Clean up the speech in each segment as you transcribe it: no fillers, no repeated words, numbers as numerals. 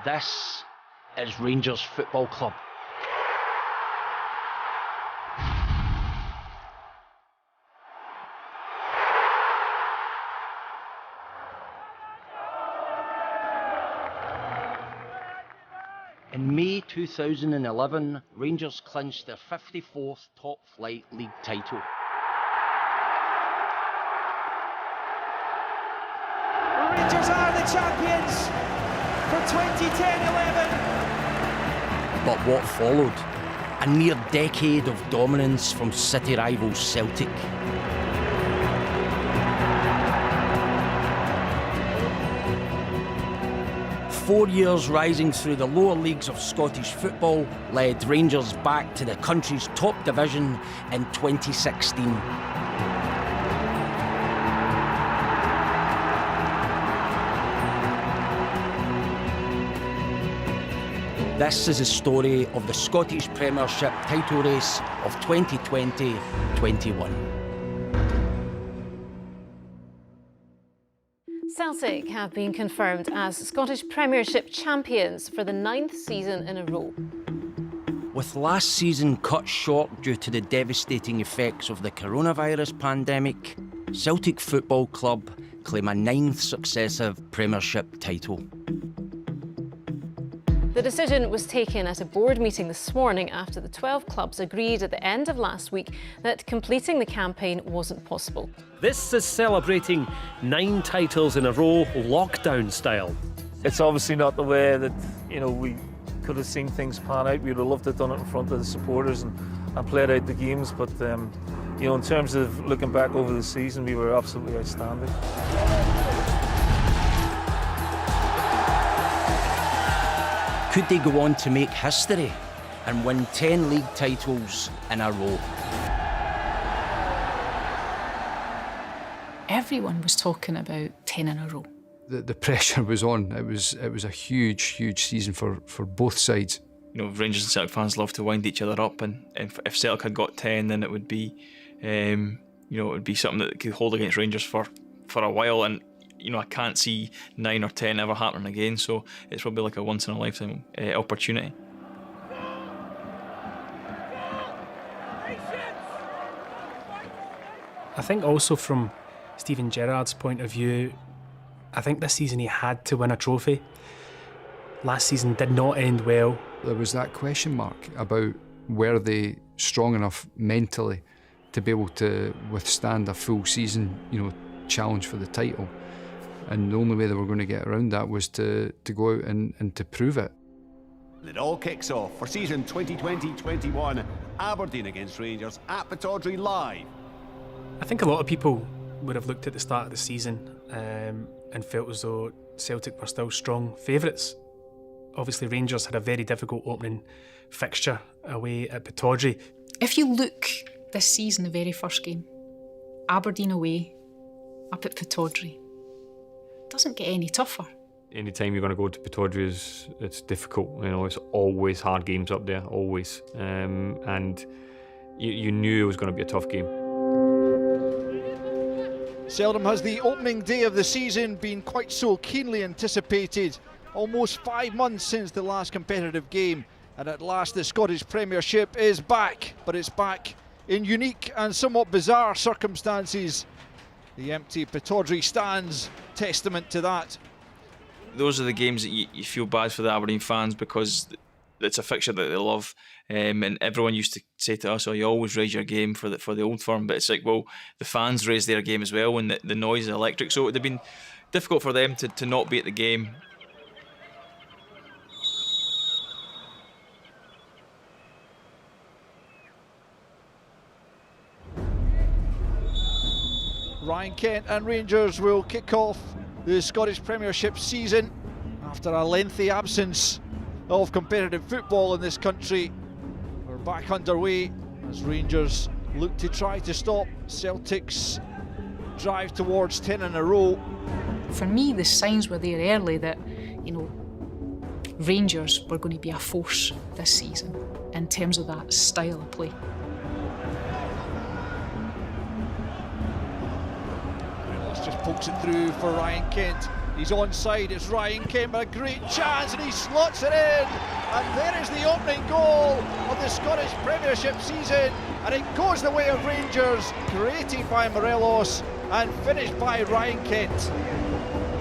This is Rangers Football Club. In May 2011, Rangers clinched their 54th top-flight league title. Rangers are the champions for 2010-11. But what followed? A near decade of dominance from city rivals Celtic. Four years rising through the lower leagues of Scottish football led Rangers back to the country's top division in 2016. This is the story of the Scottish Premiership title race of 2020-21. Celtic have been confirmed as Scottish Premiership champions for the 9th season in a row. With last season cut short due to the devastating effects of the coronavirus pandemic, Celtic Football Club claim a 9th successive Premiership title. The decision was taken at a board meeting this morning after the 12 clubs agreed at the end of last week that completing the campaign wasn't possible. This is celebrating 9 titles in a row, lockdown style. It's obviously not the way that, we could have seen things pan out. We'd have loved to have done it in front of the supporters and played out the games, but in terms of looking back over the season, we were absolutely outstanding. Could they go on to make history and win 10 league titles in a row? Everyone was talking about 10 in a row. The pressure was on. It was a huge season for both sides. Rangers and Celtic fans love to wind each other up, and if Celtic had got 10, then it would be, it would be something that could hold against Rangers for a while. And I can't see 9 or 10 ever happening again, so it's probably like a once-in-a-lifetime opportunity. I think also from Steven Gerrard's point of view, I think this season he had to win a trophy. Last season did not end well. There was that question mark about were they strong enough mentally to be able to withstand a full season, challenge for the title. And the only way they were going to get around that was to go out and to prove it. It all kicks off for season 2020-21, Aberdeen against Rangers at Pittodrie live. I think a lot of people would have looked at the start of the season and felt as though Celtic were still strong favourites. Obviously Rangers had a very difficult opening fixture away at Pittodrie. If you look this season, the very first game, Aberdeen away, up at Pittodrie, doesn't get any tougher. Anytime you're going to go to Pittodrie, it's difficult. It's always hard games up there, always. And you knew it was going to be a tough game. Seldom has the opening day of the season been quite so keenly anticipated. Almost 5 months since the last competitive game, and at last the Scottish Premiership is back, but it's back in unique and somewhat bizarre circumstances. The empty Pittodrie stands testament to that. Those are the games that you feel bad for the Aberdeen fans, because it's a fixture that they love, and everyone used to say to us, "Oh, you always raise your game for the Old Firm," but it's like, well, the fans raise their game as well, and the noise is electric, so it would have been difficult for them to not be at the game. Ryan Kent and Rangers will kick off the Scottish Premiership season after a lengthy absence of competitive football in this country. We're back underway as Rangers look to try to stop Celtic's drive towards 10 in a row. For me, the signs were there early that, Rangers were going to be a force this season in terms of that style of play. Just pokes it through for Ryan Kent. He's onside, it's Ryan Kent, a great chance, and he slots it in. And there is the opening goal of the Scottish Premiership season, and it goes the way of Rangers, created by Morelos and finished by Ryan Kent.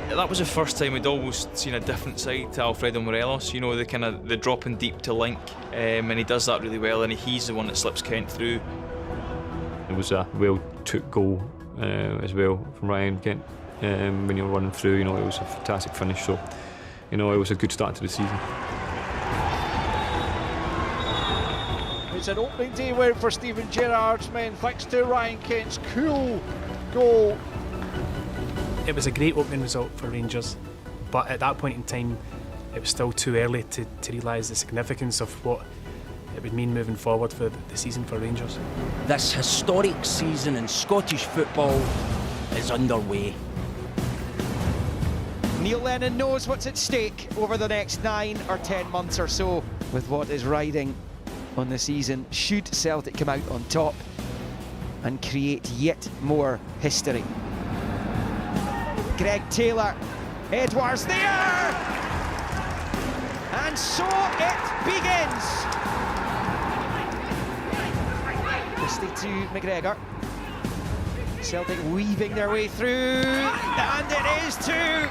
That was the first time we'd almost seen a different side to Alfredo Morelos. You know, the dropping deep to link, and he does that really well, and he's the one that slips Kent through. It was a well-took goal as well from Ryan Kent. When you were running through, it was a fantastic finish. So, it was a good start to the season. It's an opening day win for Steven Gerrard's men, thanks to Ryan Kent's cool goal. It was a great opening result for Rangers, but at that point in time, it was still too early to realise the significance of what it would mean moving forward for the season for Rangers. This historic season in Scottish football is underway. Neil Lennon knows what's at stake over the next 9 or 10 months or so with what is riding on the season. Should Celtic come out on top and create yet more history? Greg Taylor, Edwards there! And so it begins! Christie to McGregor. Celtic weaving their way through, and it is two!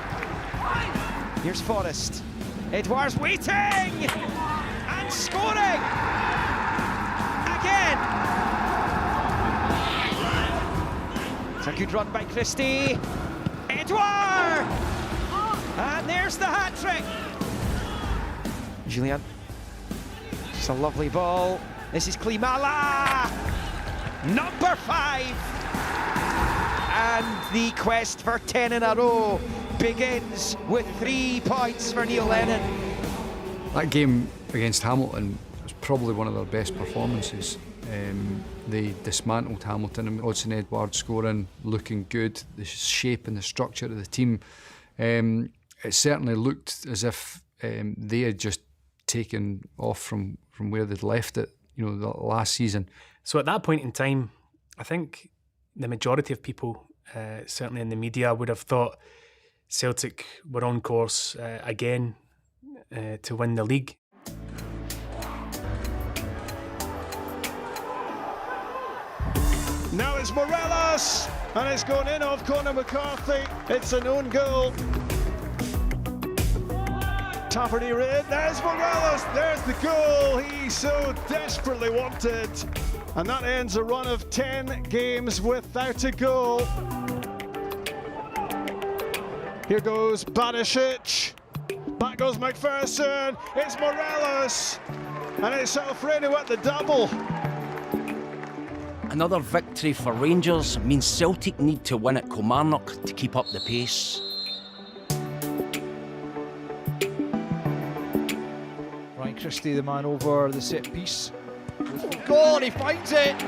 Here's Forrest. Edwards waiting! And scoring! Again! It's a good run by Christie. Edouard! And there's the hat-trick. Julian. It's a lovely ball. This is Klimala! Number 5! And the quest for 10 in a row begins with 3 points for Neil Lennon. That game against Hamilton was probably one of their best performances. They dismantled Hamilton, and Odsonne Edouard scoring, looking good, the shape and the structure of the team. It certainly looked as if they had just taken off from where they'd left it, the last season. So at that point in time, I think the majority of people, certainly in the media, would have thought Celtic were on course again to win the league. Now it's Morelos, and it's gone in off Conor McCarthy. It's an own goal. Tafferty in, there's Morelos, there's the goal he so desperately wanted. And that ends a run of 10 games without a goal. Here goes Barisic. Back goes McPherson. It's Morelos. And it's Alfredo at the double. Another victory for Rangers means Celtic need to win at Kilmarnock to keep up the pace. Ryan Christie, the man over the set piece. Goal, and he finds it.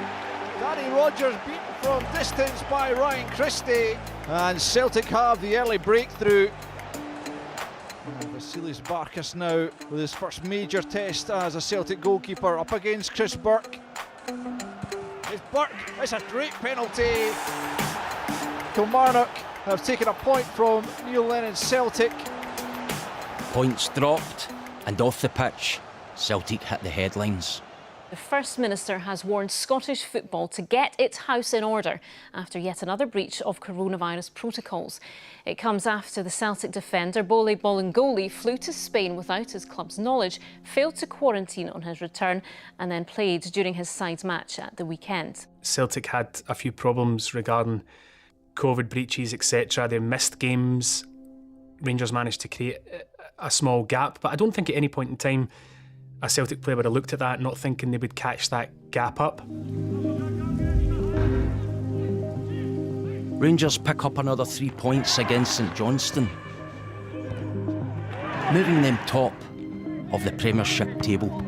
Danny Rogers beaten from distance by Ryan Christie. And Celtic have the early breakthrough. Vasilis Barkas now with his first major test as a Celtic goalkeeper up against Chris Burke. It's Burke, it's a great penalty. Kilmarnock have taken a point from Neil Lennon's Celtic. Points dropped, and off the pitch, Celtic hit the headlines. The First Minister has warned Scottish football to get its house in order after yet another breach of coronavirus protocols. It comes after the Celtic defender Bole Bolingoli flew to Spain without his club's knowledge, failed to quarantine on his return and then played during his side's match at the weekend. Celtic had a few problems regarding COVID breaches, etc. They missed games. Rangers managed to create a small gap, but I don't think at any point in time a Celtic player would have looked at that, not thinking they would catch that gap up. Rangers pick up another 3 points against St Johnstone, moving them top of the Premiership table.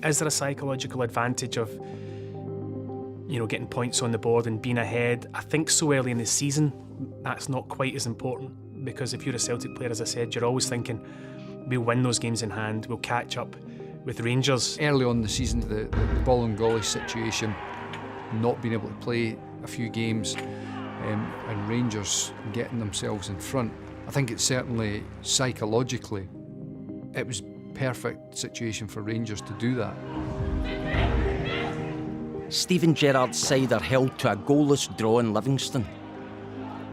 Is there a psychological advantage of, getting points on the board and being ahead? I think so early in the season, that's not quite as important. Because if you're a Celtic player, as I said, you're always thinking, we'll win those games in hand, we'll catch up with Rangers. Early on in the season, the Bolingoli situation, not being able to play, a few games and Rangers getting themselves in front. I think it's certainly psychologically, it was perfect situation for Rangers to do that. Steven Gerrard's side are held to a goalless draw in Livingston,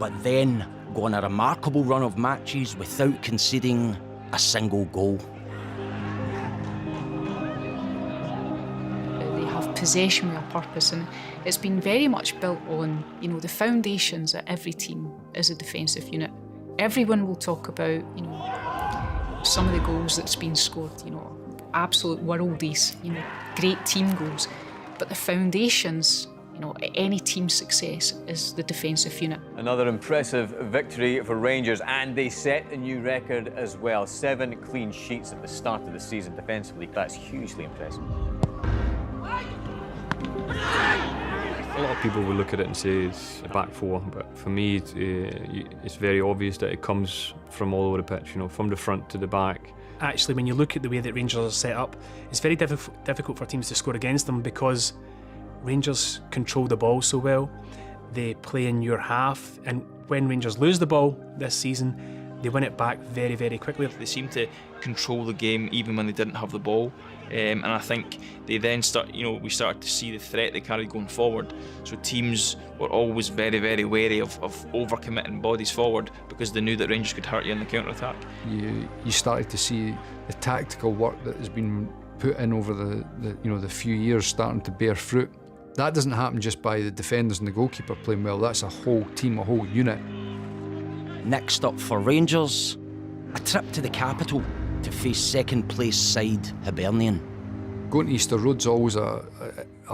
but then go on a remarkable run of matches without conceding a single goal. They have possession with a purpose, and it's been very much built on, the foundations at every team is a defensive unit. Everyone will talk about, some of the goals that's been scored, absolute worldies, great team goals. But the foundations, any team success is the defensive unit. Another impressive victory for Rangers, and they set a new record as well. 7 clean sheets at the start of the season defensively. That's hugely impressive. A lot of people will look at it and say it's a back four, but for me, it's very obvious that it comes from all over the pitch, from the front to the back. Actually, when you look at the way that Rangers are set up, it's very difficult for teams to score against them because Rangers control the ball so well. They play in your half, and when Rangers lose the ball this season, they win it back very, very quickly. They seem to control the game even when they didn't have the ball. And I think they then we started to see the threat they carried going forward. So teams were always very, very wary of overcommitting bodies forward because they knew that Rangers could hurt you in the counter-attack. You started to see the tactical work that has been put in over the few years starting to bear fruit. That doesn't happen just by the defenders and the goalkeeper playing well. That's a whole team, a whole unit. Next up for Rangers, a trip to the capital to face second place side Hibernian. Going to Easter Road's always a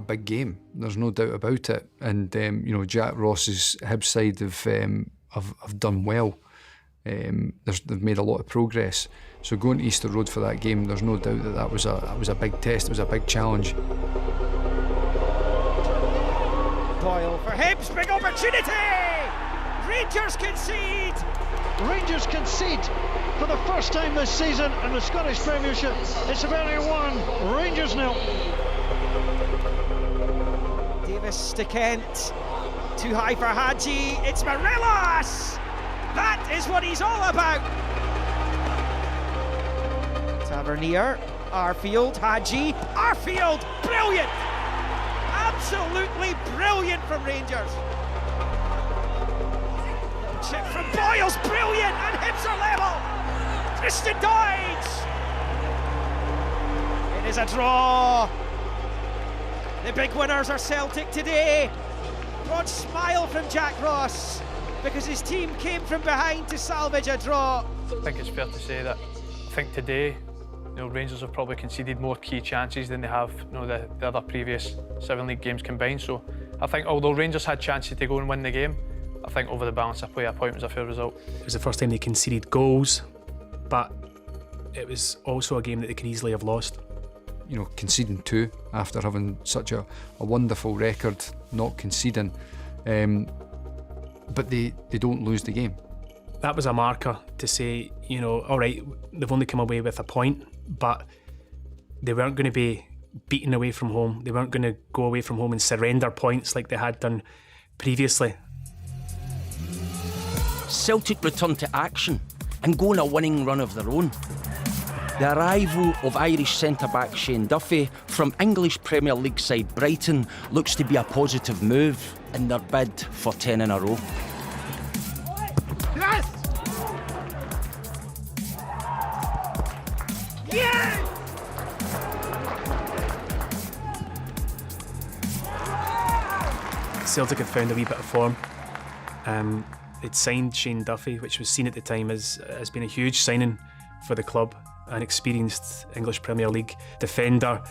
big game. There's no doubt about it. And Jack Ross's Hibs side have done well. They've made a lot of progress. So going to Easter Road for that game, there's no doubt that was a big test. It was a big challenge. Boyle for Hibs, big opportunity! Rangers concede! Rangers concede for the first time this season in the Scottish Premiership. It's Hibernian 1, Rangers 0. Davis to Kent, too high for Hadji, it's Morelos! That is what he's all about! Tavernier, Arfield, Hadji, Arfield, brilliant! Absolutely brilliant from Rangers! Chip from Boyle's brilliant, and Hibs are level! Tristan Dodds! It is a draw! The big winners are Celtic today. Broad smile from Jack Ross because his team came from behind to salvage a draw. I think it's fair to say that today, Rangers have probably conceded more key chances than they have, the other previous 7 league games combined. So I think although Rangers had chances to go and win the game, I think over the balance of play, a point was a fair result. It was the first time they conceded goals, but it was also a game that they could easily have lost. Conceding 2 after having such a wonderful record, not conceding, but they don't lose the game. That was a marker to say, all right, they've only come away with a point, but they weren't going to be beaten away from home. They weren't going to go away from home and surrender points like they had done previously. Celtic return to action and go on a winning run of their own. The arrival of Irish centre-back Shane Duffy from English Premier League side Brighton looks to be a positive move in their bid for 10 in a row. Yes! Yes! Celtic had found a wee bit of form. They'd signed Shane Duffy, which was seen at the time as being a huge signing for the club, an experienced English Premier League defender.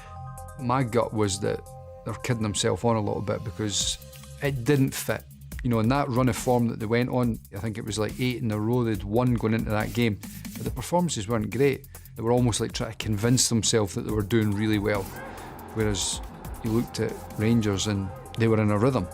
My gut was that they're kidding themselves on a little bit because it didn't fit. In that run of form that they went on, I think it was like 8 in a row they'd won going into that game, but the performances weren't great. They were almost like trying to convince themselves that they were doing really well, whereas you looked at Rangers and they were in a rhythm.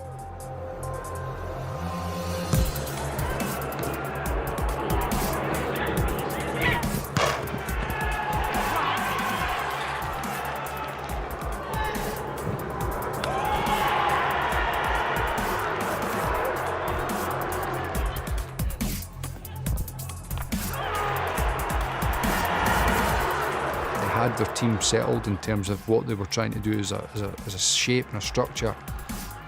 had their team settled in terms of what they were trying to do as a shape and a structure.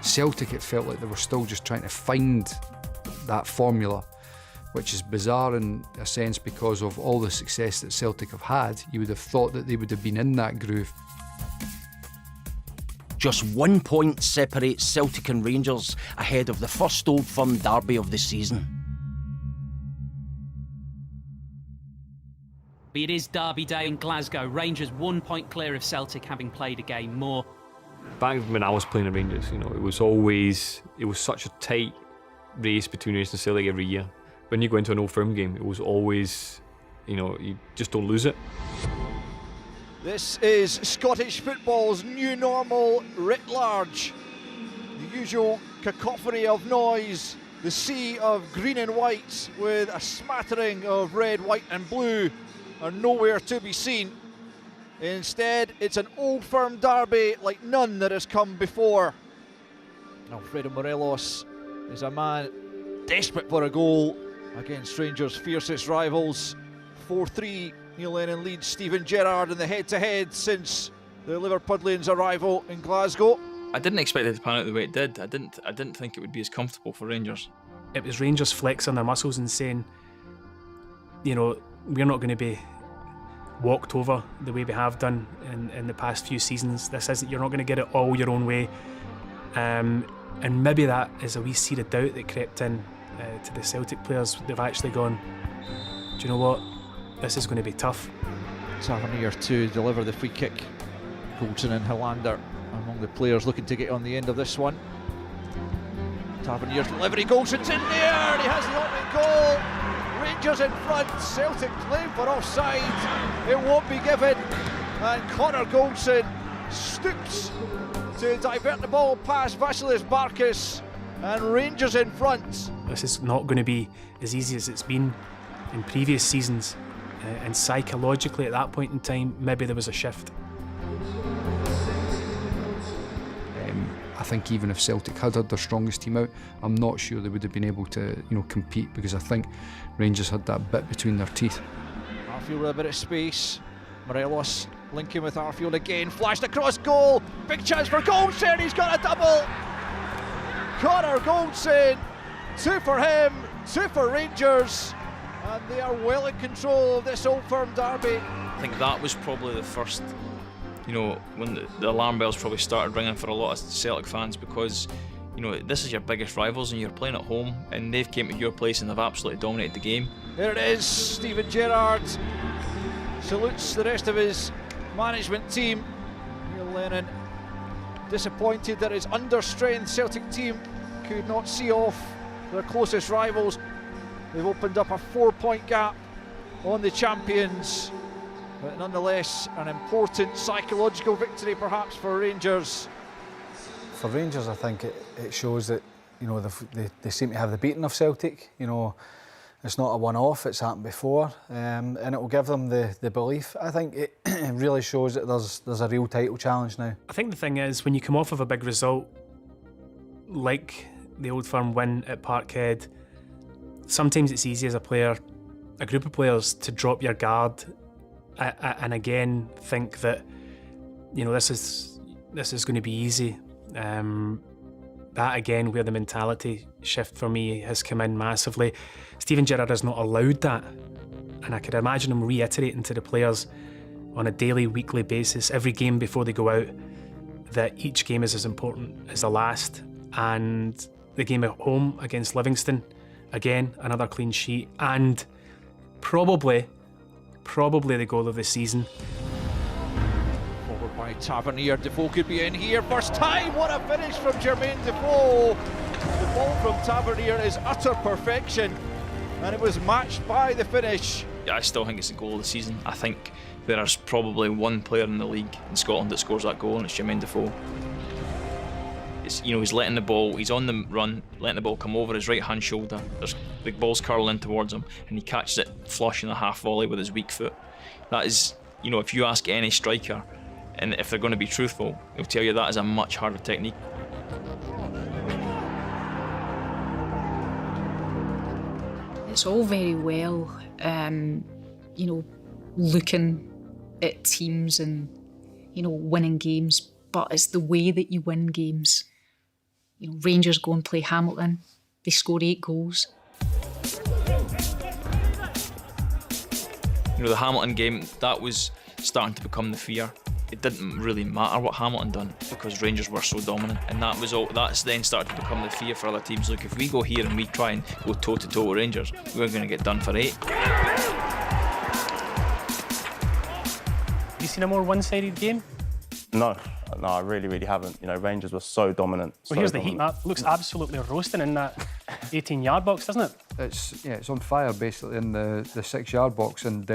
Celtic, it felt like they were still just trying to find that formula, which is bizarre in a sense because of all the success that Celtic have had. You would have thought that they would have been in that groove. Just 1 point separates Celtic and Rangers ahead of the first Old Firm derby of the season. It is Derby Day in Glasgow. Rangers 1 point clear of Celtic, having played a game more. Back when I was playing at Rangers, it was such a tight race between Rangers and Celtic every year. When you go into an Old Firm game, it was always, you just don't lose it. This is Scottish football's new normal writ large. The usual cacophony of noise, the sea of green and white with a smattering of red, white and blue are nowhere to be seen. Instead, it's an Old Firm derby like none that has come before. Alfredo Morelos is a man desperate for a goal against Rangers' fiercest rivals. 4-3, Neil Lennon leads Steven Gerrard in the head-to-head since the Liverpudlians' arrival in Glasgow. I didn't expect it to pan out the way it did. I didn't think it would be as comfortable for Rangers. It was Rangers flexing their muscles and saying, we're not going to be walked over the way we have done in the past few seasons. This isn't, you're not going to get it all your own way. And maybe that is a wee seed of doubt that crept in to the Celtic players. They've actually gone, do you know what? This is going to be tough. Tavernier to deliver the free kick. Goldson and Hollander among the players looking to get on the end of this one. Tavernier's delivery, Goldson's in there, he has the opening goal. Rangers in front, Celtic claim for offside. It won't be given. And Connor Goldson stoops to divert the ball past Vasilis Barkas, and Rangers in front. This is not going to be as easy as it's been in previous seasons, and psychologically at that point in time maybe there was a shift. I think even if Celtic had their strongest team out, I'm not sure they would have been able to compete, because I think Rangers had that bit between their teeth. Arfield with a bit of space. Morelos linking with Arfield again, flashed across goal, big chance for Goldson, he's got a double. Connor Goldson, 2 for him, 2 for Rangers, and they are well in control of this Old Firm derby. I think that was probably the first, when the alarm bells probably started ringing for a lot of Celtic fans, because this is your biggest rivals and you're playing at home, and they've came to your place and they've absolutely dominated the game. There it is, Steven Gerrard salutes the rest of his management team. Neil Lennon disappointed that his understrength Celtic team could not see off their closest rivals. They've opened up a 4-point gap on the champions, but nonetheless an important psychological victory perhaps for Rangers. For Rangers, I think it shows that they seem to have the beating of Celtic. It's not a one-off, it's happened before, and it will give them the belief. I think it really shows that there's a real title challenge now. I think the thing is, when you come off of a big result like the Old Firm win at Parkhead, sometimes it's easy as a player, a group of players, to drop your guard and again think that this is going to be easy. That again, where the mentality shift for me has come in massively. Steven Gerrard has not allowed that, and I could imagine him reiterating to the players on a daily, weekly basis, every game before they go out, that each game is as important as the last. And the game at home against Livingston, again another clean sheet, and probably the goal of the season. Forward by Tavernier, Defoe could be in here, first time, what a finish from Jermaine Defoe. The ball from Tavernier is utter perfection, and it was matched by the finish. Yeah, I still think it's the goal of the season. I think there's probably one player in the league in Scotland that scores that goal, and it's Jermaine Defoe. He's letting the ball, he's on the run, letting the ball come over his right hand shoulder. The ball's curling towards him, and he catches it flush in a half volley with his weak foot. That is, if you ask any striker, and if they're going to be truthful, they'll tell you that is a much harder technique. It's all very well, looking at teams and, you know, winning games, but it's the way that you win games. You know, Rangers go and play Hamilton, they score 8 goals. You know, the Hamilton game, that was starting to become the fear. It didn't really matter what Hamilton done because Rangers were so dominant, and that was all. That's then started to become the fear for other teams. Look, if we go here and we try and go toe to toe with Rangers, we're going to get done for 8. Have you seen a more one-sided game? No, I really haven't. You know, Rangers were so dominant. Well, here's the heat map. Looks absolutely roasting in that 18-yard box, doesn't it? It's on fire basically in the 6-yard box, and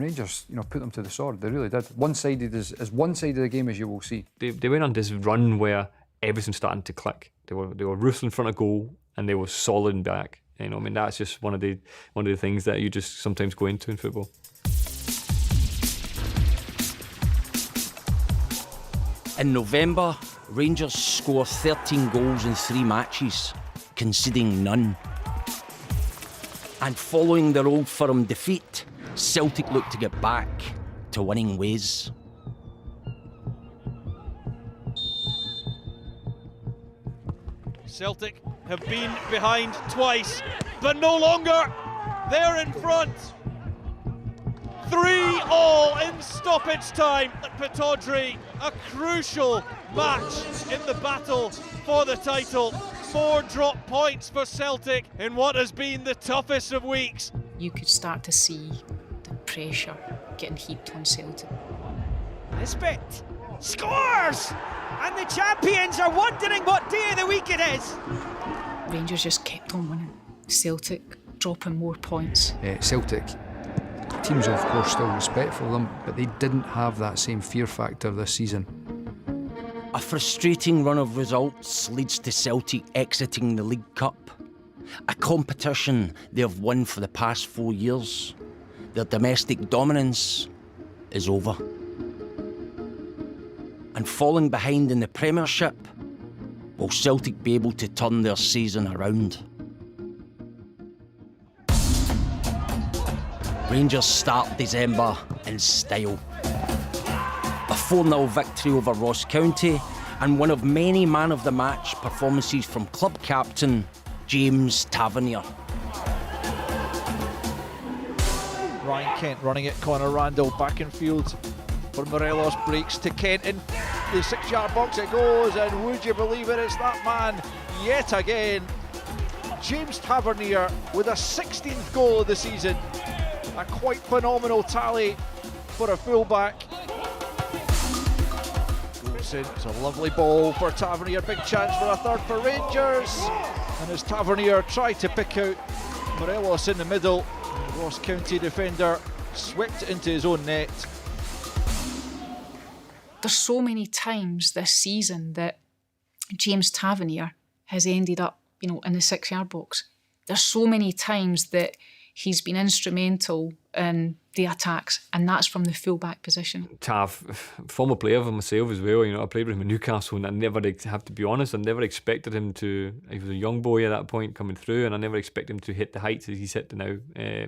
Rangers, you know, put them to the sword. They really did. One-sided as one-sided a game as you will see. They went on this run where everything's starting to click. They were ruthless in front of goal, and they were solid in back. You know, I mean, that's just one of the things that you just sometimes go into in football. In November, Rangers score 13 goals in 3 matches, conceding none. And following their Old Firm defeat, Celtic look to get back to winning ways. Celtic have been behind twice, but no longer. They're in front. 3-3 in stoppage time at Pittodrie. A crucial match in the battle for the title. 4 drop points for Celtic in what has been the toughest of weeks. You could start to see the pressure getting heaped on Celtic. Nisbet scores! And the champions are wondering what day of the week it is. Rangers just kept on winning. Celtic dropping more points. Celtic, teams of course still respectful of them, but they didn't have that same fear factor this season. A frustrating run of results leads to Celtic exiting the League Cup, a competition they have won for the past 4 years. Their domestic dominance is over. And falling behind in the Premiership, will Celtic be able to turn their season around? Rangers start December in style. A 4-0 victory over Ross County and one of many man-of-the-match performances from club captain James Tavernier. Ryan Kent running it, Conor Randall back in field for Morelos, breaks to Kent in the 6-yard box it goes, and would you believe it, it's that man yet again, James Tavernier, with a 16th goal of the season. A quite phenomenal tally for a fullback. Goes in, it's a lovely ball for Tavernier, big chance for a third for Rangers, and as Tavernier tried to pick out Morelos in the middle, the Ross County defender swept into his own net. There's so many times this season that James Tavernier has ended up, you know, in the 6-yard box. There's so many times that he's been instrumental in the attacks, and that's from the full-back position. Tav, former player for myself as well, you know, I played with him in Newcastle, and I never, have to be honest, I never expected him to, he was a young boy at that point coming through, and I never expected him to hit the heights that he's hit now,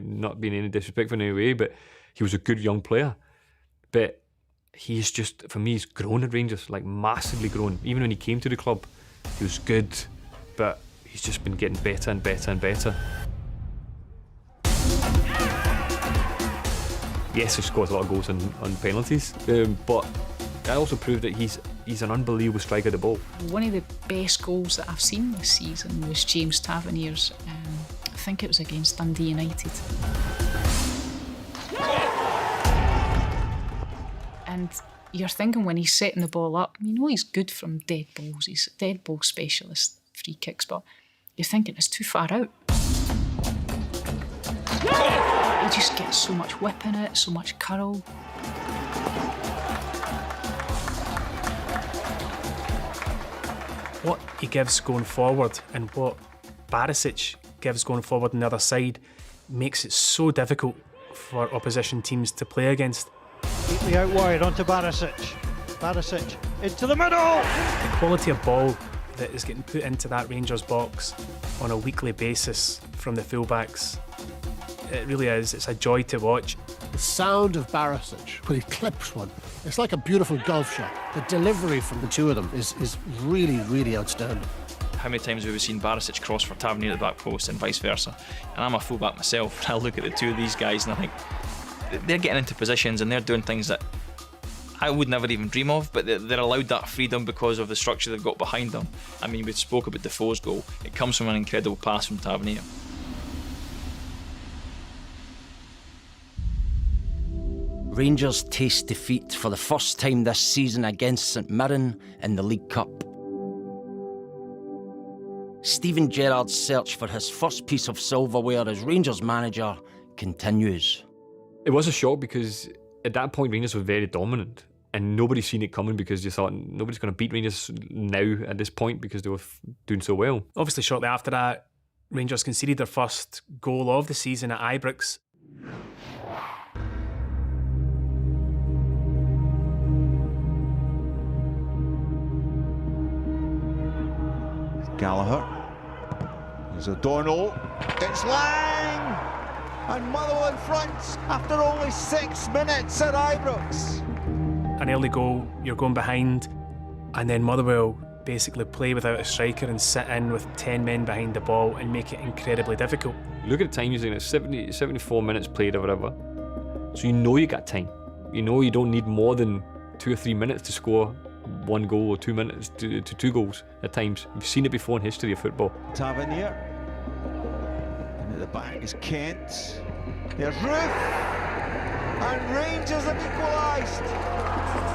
not being any disrespectful in any way, but he was a good young player. But he's just, for me, he's grown at Rangers, like massively grown. Even when he came to the club, he was good, but he's just been getting better and better and better. Yes, he scores a lot of goals on penalties, but that also proved that he's an unbelievable striker of the ball. One of the best goals that I've seen this season was James Tavernier's, I think it was against Dundee United. And you're thinking when he's setting the ball up, you know he's good from dead balls, he's a dead ball specialist, free kicks, but you're thinking it's too far out. He just gets so much whip in it, so much curl. What he gives going forward and what Barisic gives going forward on the other side makes it so difficult for opposition teams to play against. Deeply out wide onto Barisic. Barisic into the middle! The quality of ball that is getting put into that Rangers box on a weekly basis from the fullbacks It really is. It's a joy to watch. The sound of Barisic when he clips one, it's like a beautiful golf shot. The delivery from the two of them is really, really outstanding. How many times have we seen Barisic cross for Tavernier at the back post and vice versa? And I'm a fullback myself, and I look at the two of these guys and I think they're getting into positions and they're doing things that I would never even dream of, but they're allowed that freedom because of the structure they've got behind them. I mean, we spoke about Defoe's goal. It comes from an incredible pass from Tavernier. Rangers taste defeat for the first time this season against St Mirren in the League Cup. Steven Gerrard's search for his first piece of silverware as Rangers manager continues. It was a shock because at that point Rangers were very dominant and nobody's seen it coming because you thought nobody's going to beat Rangers now at this point because they were doing so well. Obviously shortly after that, Rangers conceded their first goal of the season at Ibrox. Gallagher. There's O'Donnell. It's Lang! And Motherwell in front after only 6 minutes at Ibrox. An early goal, you're going behind, and then Motherwell basically play without a striker and sit in with 10 men behind the ball and make it incredibly difficult. Look at the time using it, 74 minutes played or whatever. So you know you got time. You know you don't need more than 2 or 3 minutes to score 1 goal or 2 minutes to 2 goals at times. We've seen it before in history of football. Tavernier. And at the back is Kent. There's Roof. And Rangers have equalised.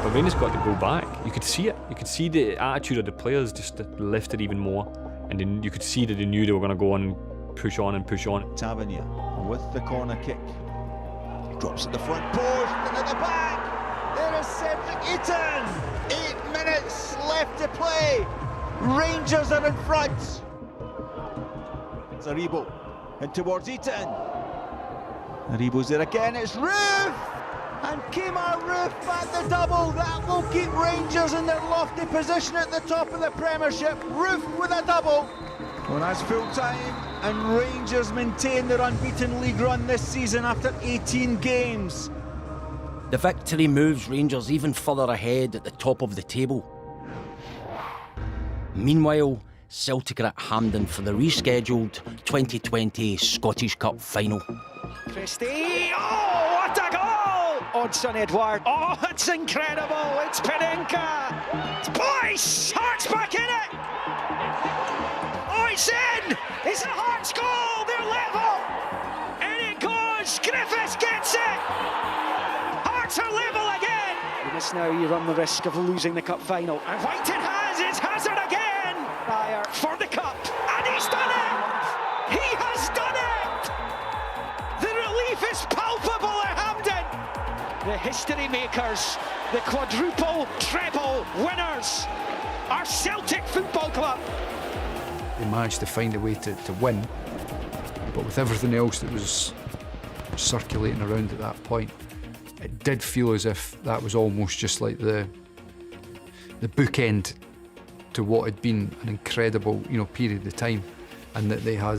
But Rangers got to go back. You could see it. You could see the attitude of the players just lifted even more. And then you could see that they knew they were going to go on and push on. Tavernier with the corner kick. He drops at the front post and at the back. There is Cedric Eaton. 8 minutes left to play. Rangers are in front. Zaribo and towards Eaton. Zaribo's there again. It's Roof. And Kemar Roof at the double. That will keep Rangers in their lofty position at the top of the Premiership. Roof with a double. Well, that's full time, and Rangers maintain their unbeaten league run this season after 18 games. The victory moves Rangers even further ahead at the top of the table. Meanwhile, Celtic are at Hampden for the rescheduled 2020 Scottish Cup final. Christie, oh, what a goal! Odsonne Edouard, oh, it's incredible, it's Panenka! It's Boyce, Hearts back in it! Oh, it's in! It's a Hearts goal, they're level! And it goes, Griffiths gets it! Hearts are level again! And this now you run the risk of losing the cup final. And Whiten has, it's Hazard again! Dyer for the cup, and he's done it! He has done it! The relief is palpable at Hampden! The history makers, the quadruple treble winners, are Celtic Football Club. They managed to find a way to win, but with everything else that was circulating around at that point, it did feel as if that was almost just like the bookend to what had been an incredible, period of time, and that they had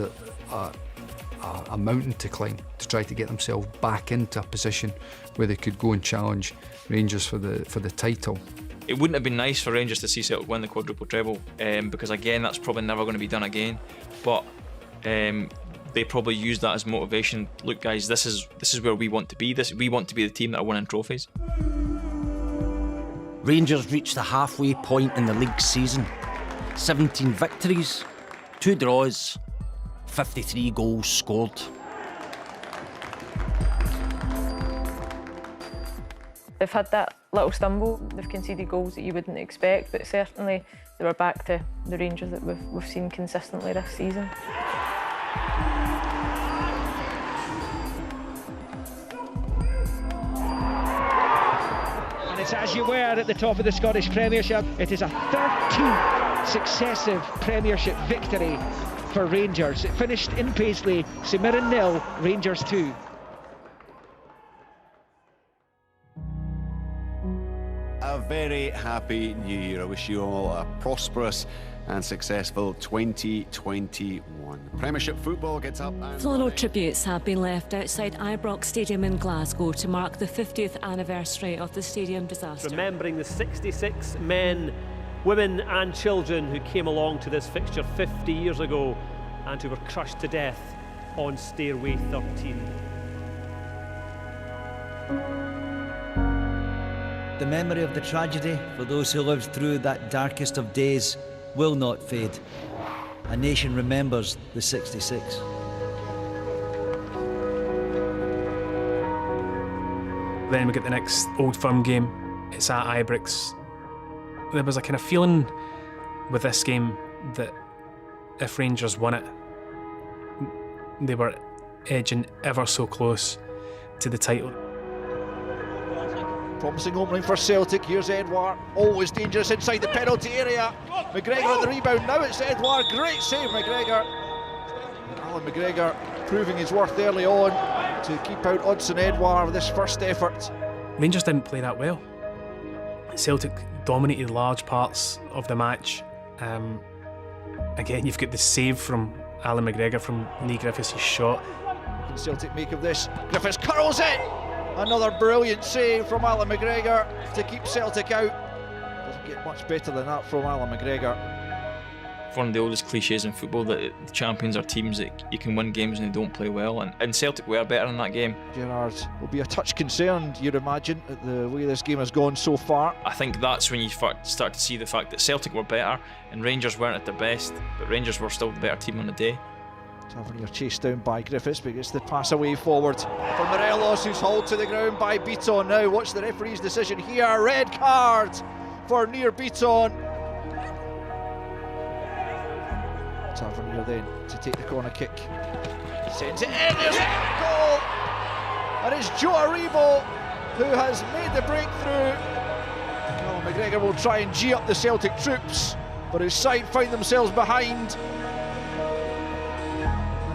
a mountain to climb to try to get themselves back into a position where they could go and challenge Rangers for the title. It wouldn't have been nice for Rangers to see Celtic win the quadruple treble, because again, that's probably never going to be done again. But they probably used that as motivation. Look, guys, this is where we want to be. We want to be the team that are winning trophies. Rangers reached the halfway point in the league season. 17 victories, 2 draws, 53 goals scored. They've had that little stumble. They've conceded goals that you wouldn't expect, but certainly they were back to the Rangers that we've seen consistently this season. And it's as you were at the top of the Scottish Premiership. It is a 13th successive Premiership victory for Rangers. It finished in Paisley, St Mirren 0, Rangers 2. A very happy new year. I wish you all a prosperous and successful 2021. Premiership football gets up and Floral tributes have been left outside Ibrox Stadium in Glasgow to mark the 50th anniversary of the stadium disaster. Remembering the 66 men, women and children who came along to this fixture 50 years ago and who were crushed to death on Stairway 13. The memory of the tragedy for those who lived through that darkest of days will not fade. A nation remembers the 66. Then we get the next Old Firm game. It's at Ibrox. There was a kind of feeling with this game that if Rangers won it, they were edging ever so close to the title. Promising opening for Celtic. Here's Edouard, always dangerous inside the penalty area. McGregor at the rebound, now it's Edouard, great save McGregor. Alan McGregor proving his worth early on to keep out Odsonne Edouard with this first effort. Rangers didn't play that well. Celtic dominated large parts of the match. Again, you've got the save from Alan McGregor from Lee Griffiths' shot. What can Celtic make of this? Griffiths curls it! Another brilliant save from Alan McGregor to keep Celtic out. Doesn't get much better than that from Alan McGregor. One of the oldest cliches in football that the champions are teams that you can win games and they don't play well, and Celtic were better in that game. Gerrard will be a touch concerned, you'd imagine, at the way this game has gone so far. I think that's when you start to see the fact that Celtic were better and Rangers weren't at their best, but Rangers were still the better team on the day. Tavernier chased down by Griffiths, but gets the pass away forward for Morelos, who's hauled to the ground by Beaton. Now watch the referee's decision here, red card for Nir Beaton. Tavernier then to take the corner kick, sends it in, there's a goal, and it's Joe Aribo who has made the breakthrough. Callum McGregor will try and gee up the Celtic troops, but his side find themselves behind.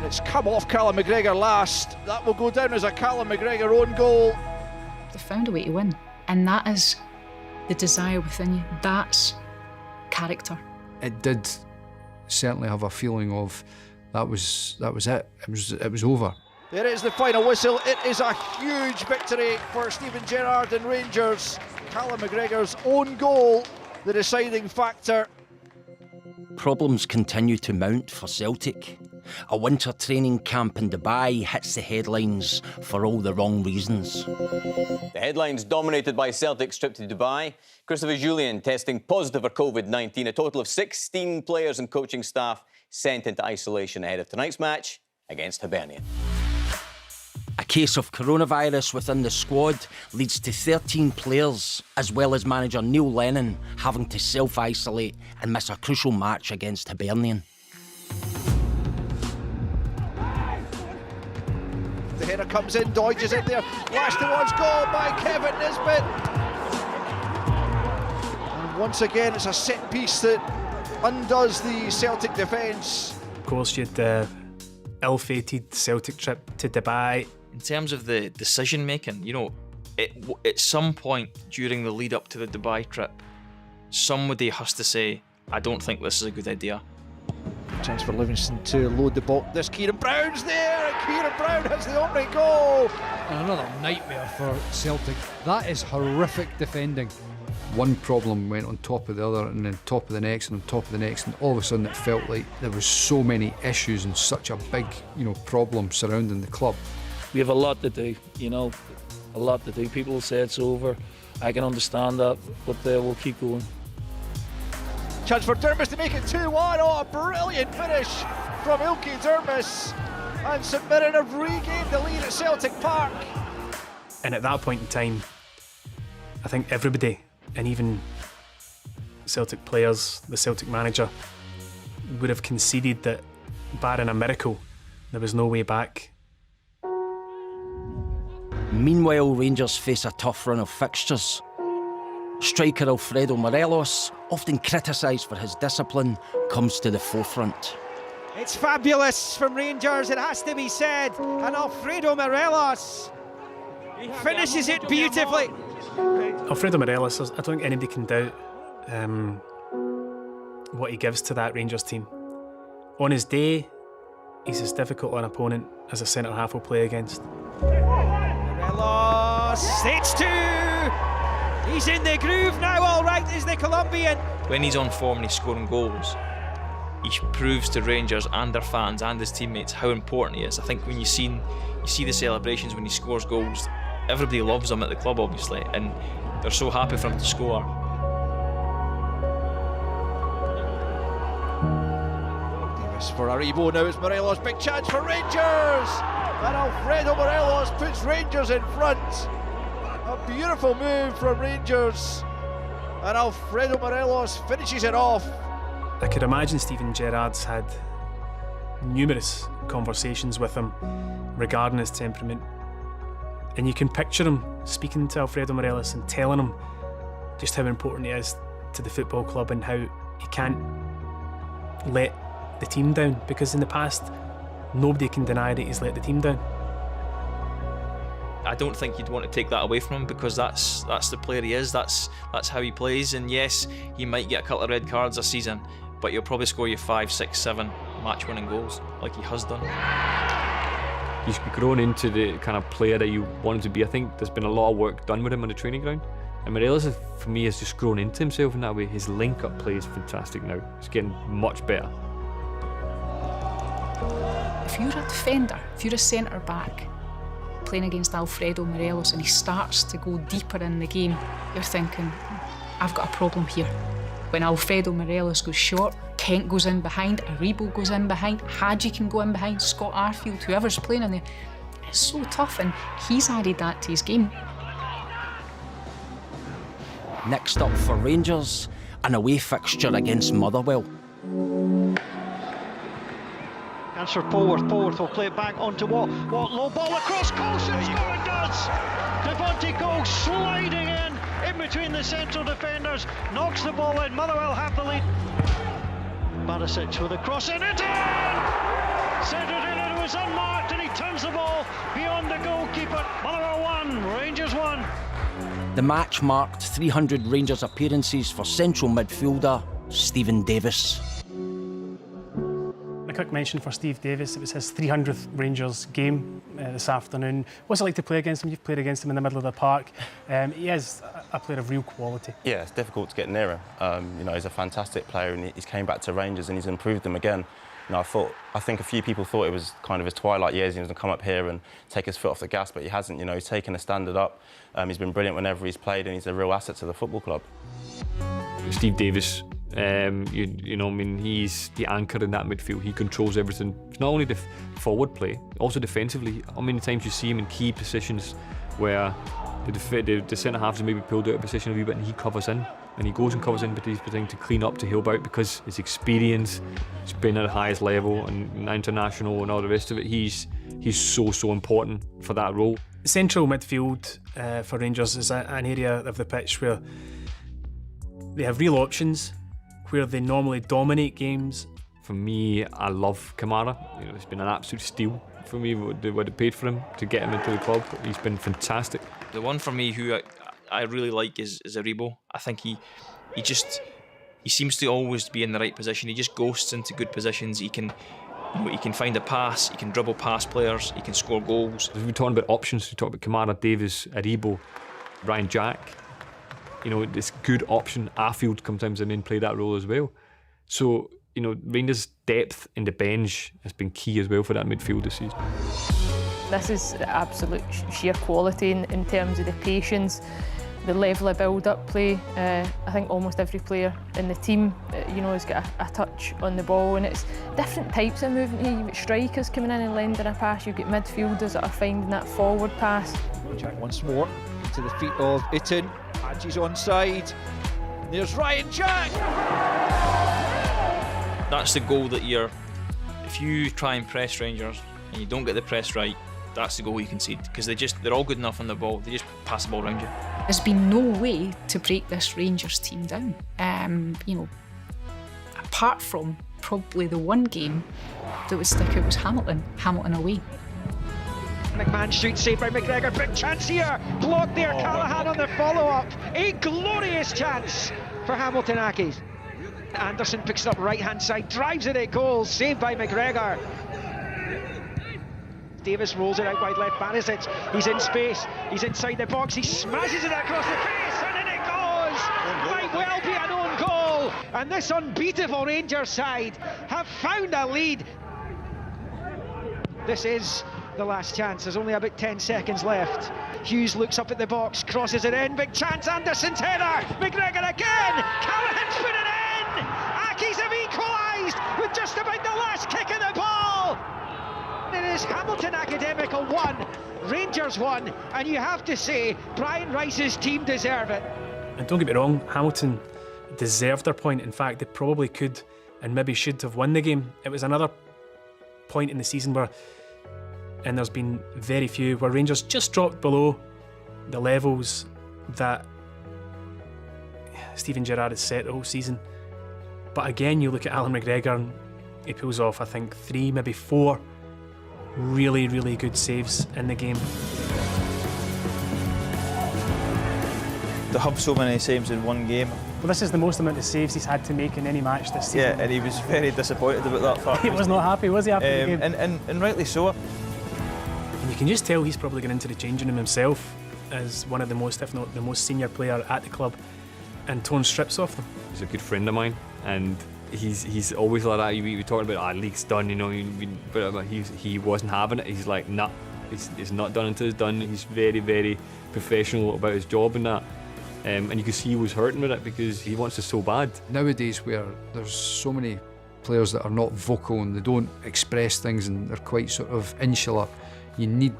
It's come off Callum McGregor last. That will go down as a Callum McGregor own goal. They found a way to win, and that is the desire within you. That's character. It did certainly have a feeling of that was it. It was over. There is the final whistle. It is a huge victory for Steven Gerrard and Rangers. Callum McGregor's own goal, the deciding factor. Problems continue to mount for Celtic. A winter training camp in Dubai hits the headlines for all the wrong reasons. The headlines dominated by Celtic's trip to Dubai. Christopher Julian testing positive for COVID-19. A total of 16 players and coaching staff sent into isolation ahead of tonight's match against Hibernian. A case of coronavirus within the squad leads to 13 players, as well as manager Neil Lennon, having to self-isolate and miss a crucial match against Hibernian. The header comes in, dodges it there, lashed towards goal by Kevin Nisbet. And once again, it's a set piece that undoes the Celtic defence. Of course, you had the ill-fated Celtic trip to Dubai. In terms of the decision making, you know, at some point during the lead up to the Dubai trip, somebody has to say, I don't think this is a good idea. Chance for Livingston to load the ball. There's Kieran Brown's there, and Kieran Brown has the opening goal. And another nightmare for Celtic. That is horrific defending. One problem went on top of the other, and then top of the next, and on top of the next, and all of a sudden it felt like there was so many issues and such a big, problem surrounding the club. We have a lot to do, a lot to do. People say it's over. I can understand that, but we'll keep going. Chance for Dermis to make it 2-1. Oh, a brilliant finish from Ilkay Dermis. And St Mirren have regained the lead at Celtic Park. And at that point in time, I think everybody, and even Celtic players, the Celtic manager, would have conceded that, barring a miracle, there was no way back. Meanwhile, Rangers face a tough run of fixtures. Striker Alfredo Morelos, often criticised for his discipline, comes to the forefront. It's fabulous from Rangers, it has to be said, and Alfredo Morelos finishes it beautifully. Alfredo Morelos, I don't think anybody can doubt what he gives to that Rangers team. On his day, he's as difficult an opponent as a centre-half will play against. Morelos, it's 2! He's in the groove now, all right, is the Colombian. When he's on form and he's scoring goals, he proves to Rangers and their fans and his teammates how important he is. I think when you see the celebrations when he scores goals, everybody loves him at the club, obviously, and they're so happy for him to score. Davis for Aribo, now it's Morelos, big chance for Rangers! And Alfredo Morelos puts Rangers in front. A beautiful move from Rangers. And Alfredo Morelos finishes it off. I could imagine Steven Gerrard's had numerous conversations with him regarding his temperament. And you can picture him speaking to Alfredo Morelos and telling him just how important he is to the football club and how he can't let the team down, because in the past nobody can deny that he's let the team down. I don't think you'd want to take that away from him, because that's the player he is, that's how he plays. And yes, he might get a couple of red cards a season, but he'll probably score you 5, 6, 7 match-winning goals like he has done. He's grown into the kind of player that you want him to be. I think there's been a lot of work done with him on the training ground. And Morelos, for me, has just grown into himself in that way. His link-up play is fantastic now. It's getting much better. If you're a defender, if you're a centre-back playing against Alfredo Morelos and he starts to go deeper in the game, you're thinking, I've got a problem here. When Alfredo Morelos goes short, Kent goes in behind, Aribo goes in behind, Hadji can go in behind, Scott Arfield, whoever's playing in there. It's so tough, and he's added that to his game. Next up for Rangers, an away fixture against Motherwell. Answer forward will play it back onto what low ball across, Coulson scoring does! Devontae Cole sliding in between the central defenders, knocks the ball in, Motherwell have the lead. Barisic with a cross in, it in! Centred in, it was unmarked, and he turns the ball beyond the goalkeeper. Motherwell 1, Rangers 1. The match marked 300 Rangers appearances for central midfielder Steven Davis. A quick mention for Steve Davis, it was his 300th Rangers game this afternoon. What's it like to play against him? You've played against him in the middle of the park. He is a player of real quality. Yeah, it's difficult to get near him. You know, he's a fantastic player, and he's came back to Rangers and he's improved them again. You know, I think a few people thought it was kind of his twilight years. He was going to come up here and take his foot off the gas, but he hasn't. You know, he's taken a standard up. He's been brilliant whenever he's played, and he's a real asset to the football club. Steve Davis, you know, I mean, he's the anchor in that midfield. He controls everything. It's not only the forward play, also defensively. How many times you see him in key positions where the centre halves are maybe pulled out of position a wee bit, and he covers in, and he goes and covers in, but he's trying to clean up, to help out, because his experience, he's been at the highest level and international and all the rest of it. He's so important for that role. Central midfield for Rangers is an area of the pitch where they have real options, where they normally dominate games. For me, I love Kamara. You know, it's been an absolute steal for me what they paid for him to get him into the club. He's been fantastic. The one for me who I really like is Aribo. I think he seems to always be in the right position. He just ghosts into good positions. He can find a pass, he can dribble past players, he can score goals. We're talking about options. We talk about Kamara, Davis, Aribo, Ryan Jack. You know, this good option. Arfield sometimes in play that role as well. So, you know, Rangers' depth in the bench has been key as well for that midfield this season. This is absolute sheer quality in terms of the patience, the level of build-up play. I think almost every player in the team, you know, has got a touch on the ball, and it's different types of movement here. You've got strikers coming in and lending a pass, you've got midfielders that are finding that forward pass. Jack once more to the feet of Itten. Hadji's onside. There's Ryan Jack! That's the goal that if you try and press Rangers and you don't get the press right, that's the goal you concede, because they're all good enough on the ball, they just pass the ball around you. There's been no way to break this Rangers team down. You know, apart from probably the one game that would stick out was Hamilton away. McMahon shoots, saved by McGregor, big chance here, blocked there, Callahan on the follow-up. A glorious chance for Hamilton Accies. Anderson picks it up right hand side, drives it at goal, saved by McGregor. Davis rolls it out wide left. Barisic, he's in space, he's inside the box, he smashes it across the face, and in it goes! Might well be an own goal, and this unbeatable Rangers side have found a lead. This is the last chance, there's only about 10 seconds left. Hughes looks up at the box, crosses it in, big chance, Anderson's header, McGregor again, Callahan's put it in! Accies have equalised with just about the last kick of the ball! It is Hamilton Academical 1, Rangers 1, and you have to say, Brian Rice's team deserve it. And don't get me wrong, Hamilton deserved their point. In fact, they probably could and maybe should have won the game. It was another point in the season where, and there's been very few, where Rangers just dropped below the levels that Steven Gerrard has set the whole season. But again, you look at Alan McGregor and he pulls off, I think, 3, maybe 4 really, really good saves in the game. To have so many saves in one game. Well, this is the most amount of saves he's had to make in any match this season. Yeah, and he was very disappointed about that fact. He was not happy, was he, after the game? And rightly so. And you can just tell he's probably going into the changing room himself as one of the most, if not the most senior player at the club, and torn strips off them. He's a good friend of mine, and he's always like that. We talked about league's done, you know, but he wasn't having it. He's like, nah, it's not done until it's done. He's very, very professional about his job and that. And you can see he was hurting with it because he wants it so bad. Nowadays, where there's so many players that are not vocal and they don't express things and they're quite sort of insular, you need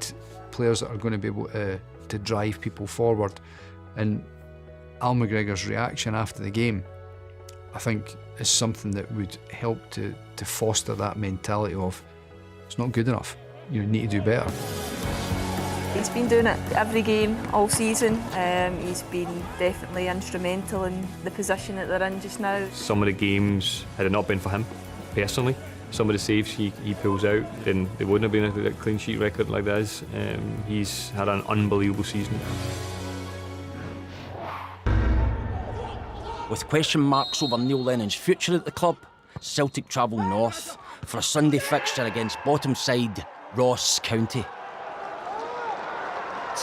players that are going to be able to drive people forward. And Al McGregor's reaction after the game, I think, is something that would help to foster that mentality of it's not good enough, you need to do better. He's been doing it every game all season. He's been definitely instrumental in the position that they're in just now. Some of the games, had it not been for him personally, some of the saves he pulls out, then there wouldn't have been a clean sheet record like this. He's had an unbelievable season. With question marks over Neil Lennon's future at the club, Celtic travel north for a Sunday fixture against bottom side Ross County.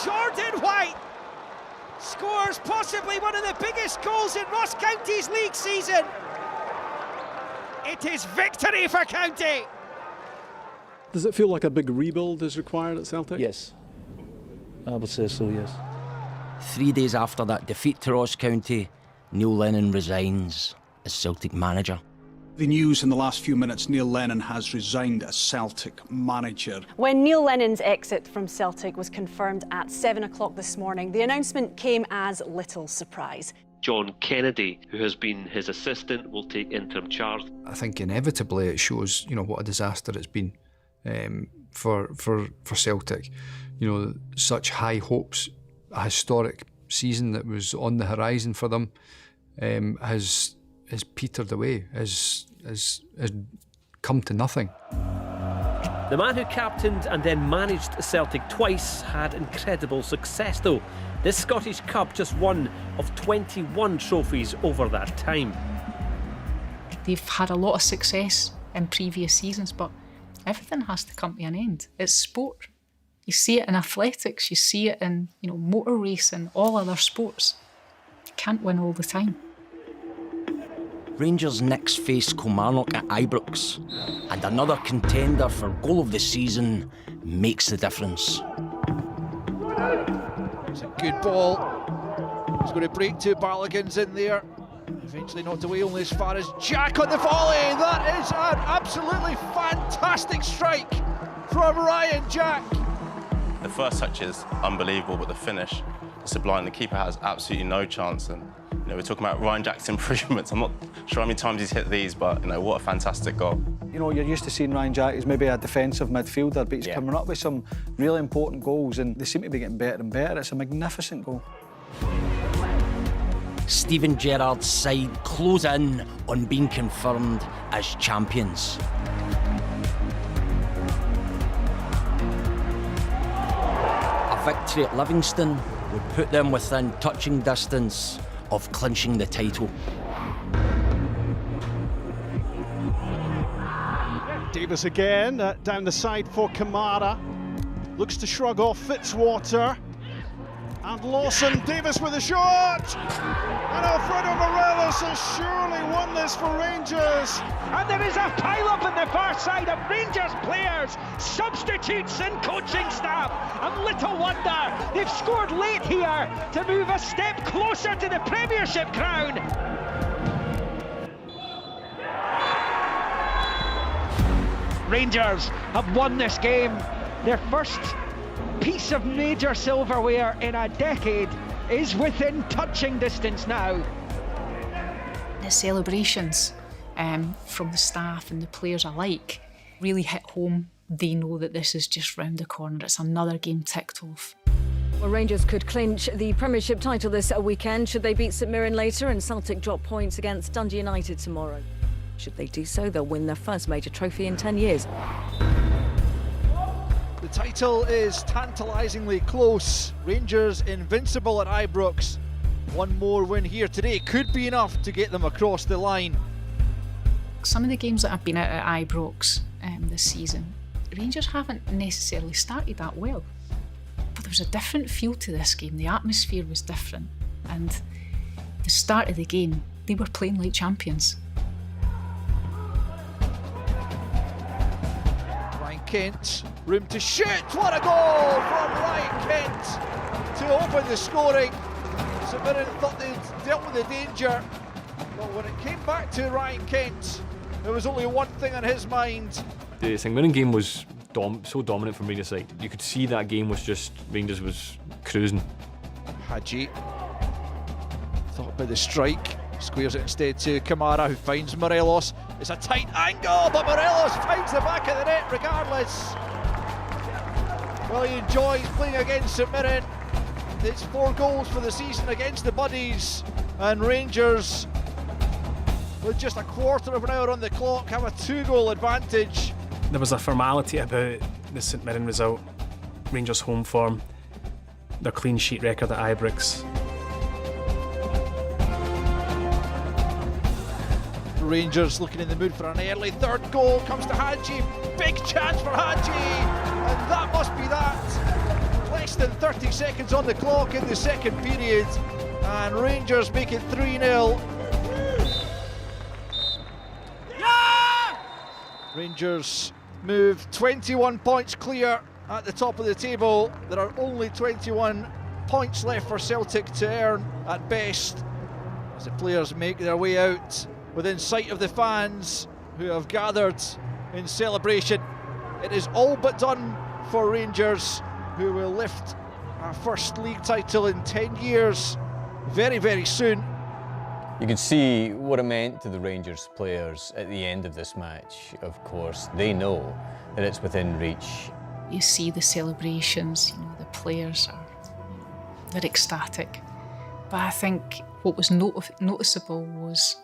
Jordan White scores possibly one of the biggest goals in Ross County's league season. It is victory for County. Does it feel like a big rebuild is required at Celtic? Yes, I would say so, yes. 3 days after that defeat to Ross County, Neil Lennon resigns as Celtic manager. The news in the last few minutes, Neil Lennon has resigned as Celtic manager. When Neil Lennon's exit from Celtic was confirmed at 7 o'clock this morning, the announcement came as little surprise. John Kennedy, who has been his assistant, will take interim charge. I think inevitably it shows, what a disaster it's been for Celtic. Such high hopes, a historic season that was on the horizon for them has petered away, has come to nothing. The man who captained and then managed Celtic twice had incredible success though. This Scottish Cup just one of 21 trophies over that time. They've had a lot of success in previous seasons, but everything has to come to an end. It's sport. You see it in athletics, you see it in motor racing, all other sports. You can't win all the time. Rangers next face Kilmarnock at Ibrox, and another contender for goal of the season makes the difference. It's a good ball. He's going to break 2 Balogun's in there. Eventually knocked away only as far as Jack on the volley. That is an absolutely fantastic strike from Ryan Jack. The first touch is unbelievable, but the finish is sublime. The keeper has absolutely no chance. And we're talking about Ryan Jack's improvements. I'm not sure how many times he's hit these, but what a fantastic goal. You're used to seeing Ryan Jack as maybe a defensive midfielder, but he's coming up with some really important goals, and they seem to be getting better and better. It's a magnificent goal. Steven Gerrard's side close in on being confirmed as champions. A victory at Livingston would put them within touching distance of clinching the title. Davis again, down the side for Kamara. Looks to shrug off Fitzwater. And Lawson, Davis with a shot! And Alfredo Morelos has surely won this for Rangers. And there is a pile-up on the far side of Rangers players, substitutes and coaching staff. And little wonder they've scored late here to move a step closer to the Premiership crown. Rangers have won this game. Their first piece of major silverware in a decade is within touching distance now. The celebrations from the staff and the players alike really hit home. They know that this is just round the corner. It's another game ticked off. Well, Rangers could clinch the Premiership title this weekend should they beat St Mirren later and Celtic drop points against Dundee United tomorrow. Should they do so, they'll win their first major trophy in 10 years. The title is tantalisingly close. Rangers invincible at Ibrox. One more win here today could be enough to get them across the line. Some of the games that I've been at Ibrox this season, Rangers haven't necessarily started that well. But there was a different feel to this game. The atmosphere was different. And the start of the game, they were playing like champions. Kent, room to shoot, what a goal from Ryan Kent to open the scoring. St Mirren thought they'd dealt with the danger, but when it came back to Ryan Kent, there was only one thing on his mind. The St Mirren game was so dominant from Rangers' side. You could see that game was just, Rangers was cruising. Hadji thought about the strike, squares it instead to Kamara, who finds Morelos. It's a tight angle, but Morelos finds the back of the net regardless. Well, he enjoys playing against St Mirren. It's 4 goals for the season against the Buddies, and Rangers, with just a quarter of an hour on the clock, have a 2-goal advantage. There was a formality about the St Mirren result. Rangers' home form, their clean sheet record at Ibrox. Rangers looking in the mood for an early third goal. Comes to Hadji, big chance for Hadji, and that must be that. Less than 30 seconds on the clock in the second period, and Rangers make it 3-0. Rangers move 21 points clear at the top of the table. There are only 21 points left for Celtic to earn at best as the players make their way out within sight of the fans who have gathered in celebration. It is all but done for Rangers, who will lift our first league title in 10 years very, very soon. You can see what it meant to the Rangers players at the end of this match. Of course, they know that it's within reach. You see the celebrations, the players they're ecstatic. But I think what was noticeable was,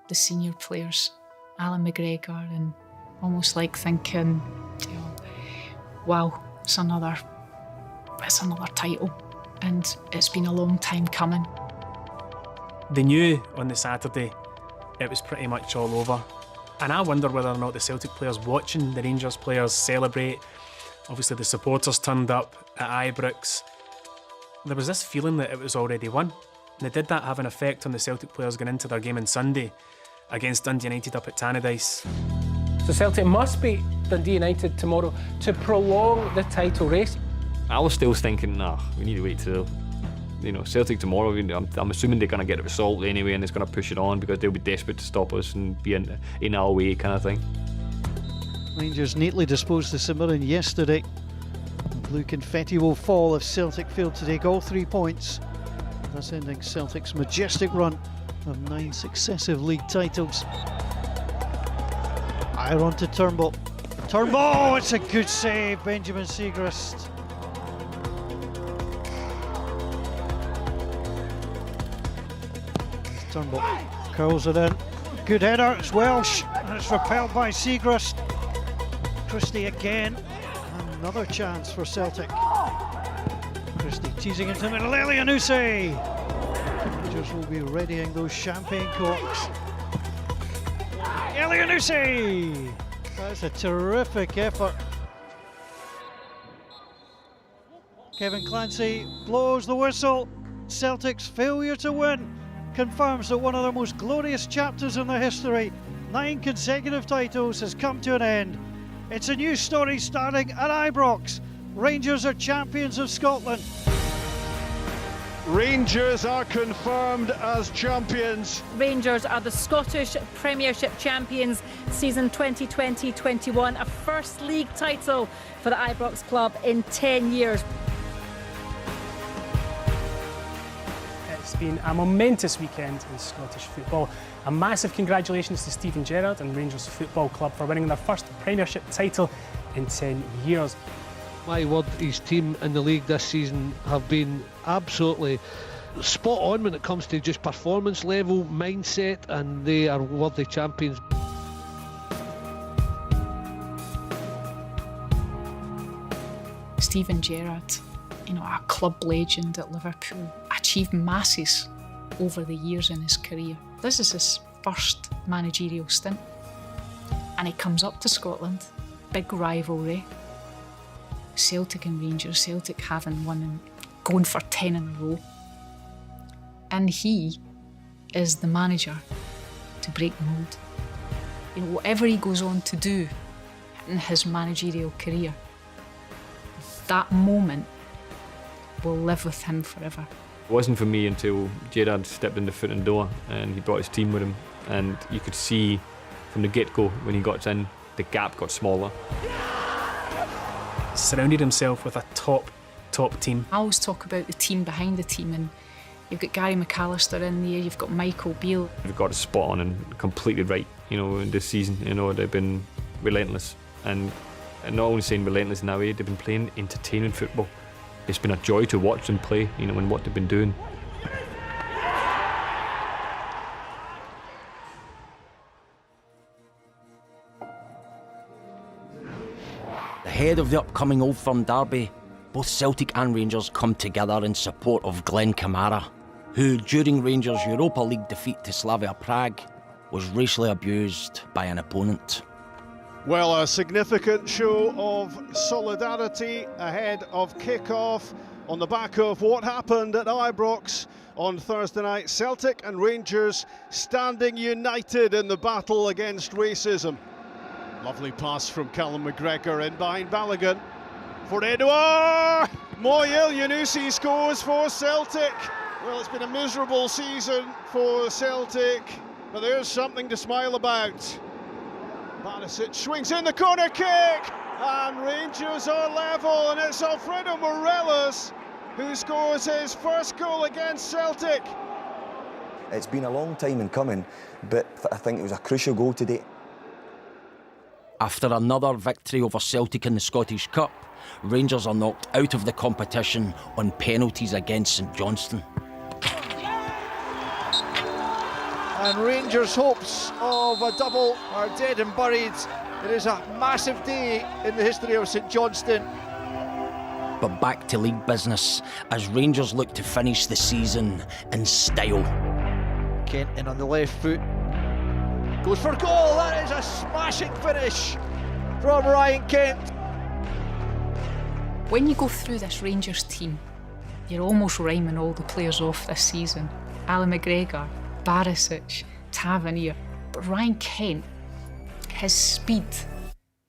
the senior players, Alan McGregor, and almost like thinking, wow, it's another title, and it's been a long time coming. They knew on the Saturday it was pretty much all over. And I wonder whether or not the Celtic players watching the Rangers players celebrate, obviously the supporters turned up at Ibrox, there was this feeling that it was already won. And did that have an effect on the Celtic players going into their game on Sunday against Dundee United up at Tannadice? So Celtic must beat Dundee United tomorrow to prolong the title race. I was still thinking, we need to wait till, Celtic tomorrow. I'm assuming they're going to get a result anyway, and it's going to push it on because they'll be desperate to stop us and be in our way kind of thing. Rangers neatly disposed of St Mirren yesterday. Blue confetti will fall if Celtic fail to take all 3 points. Thus ending Celtic's majestic run of 9 successive league titles. Iron to Turnbull. Turnbull, it's a good save, Benjamin Siegrist. Turnbull curls it in. Good header, it's Welsh, and it's repelled by Siegrist. Christie again, another chance for Celtic. Christie teasing into the middle, Elyounoussi. Rangers will be readying those champagne corks. Elyounoussi! That's a terrific effort. Kevin Clancy blows the whistle. Celtic's failure to win confirms that one of their most glorious chapters in their history, 9 consecutive titles, has come to an end. It's a new story starting at Ibrox. Rangers are champions of Scotland. Rangers are confirmed as champions. Rangers are the Scottish Premiership champions season 2020-21, a first league title for the Ibrox club in 10 years. It's been a momentous weekend in Scottish football. A massive congratulations to Steven Gerrard and Rangers Football Club for winning their first Premiership title in 10 years. My word, his team in the league this season have been absolutely spot on when it comes to just performance level, mindset, and they are worthy champions. Steven Gerrard, a club legend at Liverpool, achieved masses over the years in his career. This is his first managerial stint, and he comes up to Scotland, big rivalry. Celtic and Rangers, Celtic having won and going for 10 in a row. And he is the manager to break the mould. Whatever he goes on to do in his managerial career, that moment will live with him forever. It wasn't for me until Gerrard stepped in the foot and door and he brought his team with him, and you could see from the get-go when he got in, the gap got smaller. Surrounded himself with a top team. I always talk about the team behind the team, and you've got Gary McAllister in there, you've got Michael Beale. They've got it spot on and completely right, in this season. They've been relentless, and not only saying relentless in that way, they've been playing entertaining football. It's been a joy to watch them play, and what they've been doing. Ahead of the upcoming Old Firm derby, both Celtic and Rangers come together in support of Glenn Kamara, who, during Rangers' Europa League defeat to Slavia Prague, was racially abused by an opponent. Well, a significant show of solidarity ahead of kick-off on the back of what happened at Ibrox on Thursday night. Celtic and Rangers standing united in the battle against racism. Lovely pass from Callum McGregor in behind Balogun for Edouard. Moyel Yunusi scores for Celtic. Well, it's been a miserable season for Celtic, but there's something to smile about. Barisic swings in the corner kick, and Rangers are level, and it's Alfredo Morelos who scores his first goal against Celtic. It's been a long time in coming, but I think it was a crucial goal today. After another victory over Celtic in the Scottish Cup, Rangers are knocked out of the competition on penalties against St Johnstone. And Rangers' hopes of a double are dead and buried. It is a massive day in the history of St Johnstone. But back to league business as Rangers look to finish the season in style. Kent in on the left foot. Goes for goal. That is a smashing finish from Ryan Kent. When you go through this Rangers team, you're almost rhyming all the players off this season. Alan McGregor, Barisic, Tavernier. But Ryan Kent, his speed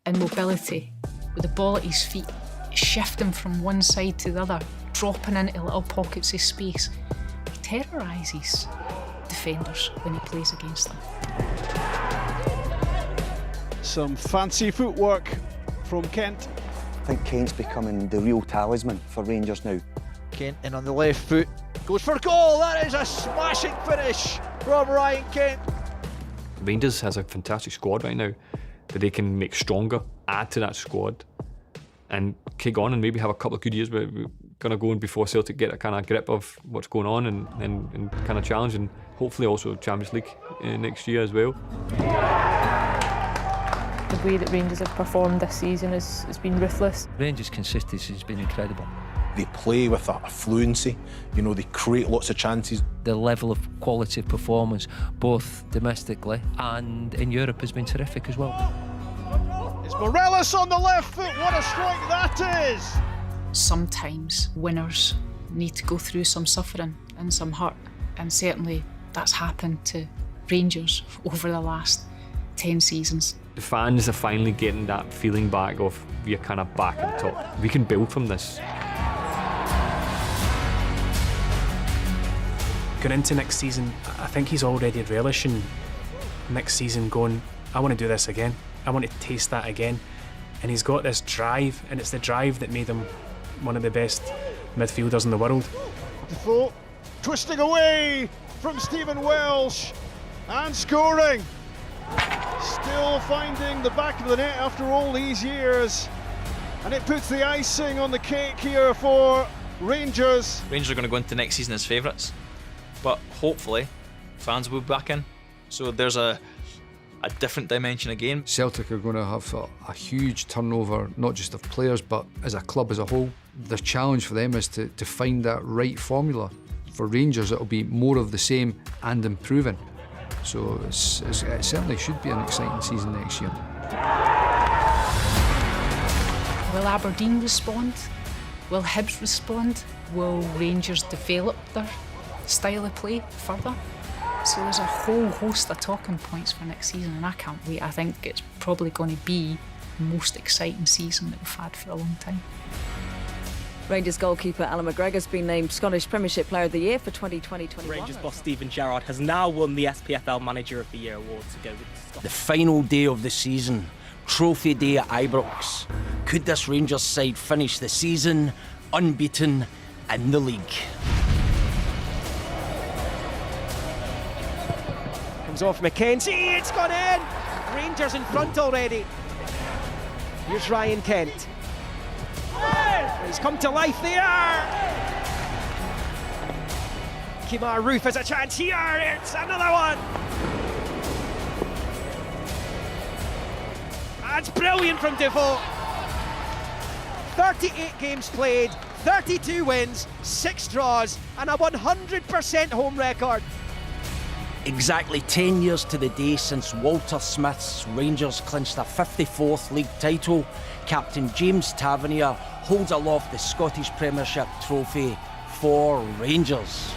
and mobility, with the ball at his feet, shifting from one side to the other, dropping into little pockets of space, he terrorises defenders when he plays against them. Some fancy footwork from Kent. I think Kent's becoming the real talisman for Rangers now. Kent in on the left foot. Goes for goal. That is a smashing finish from Ryan Kent. Rangers has a fantastic squad right now that they can make stronger, add to that squad, and kick on and maybe have a couple of good years. But we're going to go in before Celtic get a kind of grip of what's going on and kind of challenge, and hopefully also Champions League next year as well. The way that Rangers have performed this season has been ruthless. Rangers' consistency has been incredible. They play with a fluency, they create lots of chances. The level of quality of performance, both domestically and in Europe, has been terrific as well. It's Morelos on the left foot. What a strike that is! Sometimes winners need to go through some suffering and some hurt, and certainly that's happened to Rangers over the last 10 seasons. The fans are finally getting that feeling back of we're kind of back at the top. We can build from this. Going into next season, I think he's already relishing next season, going, I want to do this again. I want to taste that again. And he's got this drive, and it's the drive that made him one of the best midfielders in the world. Defoe twisting away from Stephen Welsh and scoring. Still finding the back of the net after all these years. And it puts the icing on the cake here for Rangers. Rangers are going to go into next season as favourites, but hopefully fans will be back in. So there's a different dimension again. Celtic are going to have a huge turnover, not just of players, but as a club as a whole. The challenge for them is to find that right formula. For Rangers, it'll be more of the same and improving. So it certainly should be an exciting season next year. Will Aberdeen respond? Will Hibs respond? Will Rangers develop their style of play further? So there's a whole host of talking points for next season, and I can't wait. I think it's probably going to be the most exciting season that we've had for a long time. Rangers goalkeeper Alan McGregor's been named Scottish Premiership Player of the Year for 2020-21. Rangers boss Stephen Gerrard has now won the SPFL Manager of the Year award to go with Scotland. The final day of the season, Trophy Day at Ibrox. Could this Rangers side finish the season unbeaten in the league? Comes off McKenzie, it's gone in! Rangers in front already. Here's Ryan Kent. He's come to life there! Kemar Roof has a chance here, it's another one! That's brilliant from Defoe! 38 games played, 32 wins, 6 draws, and a 100% home record. Exactly 10 years to the day since Walter Smith's Rangers clinched their 54th league title, Captain James Tavernier holds aloft the Scottish Premiership trophy for Rangers.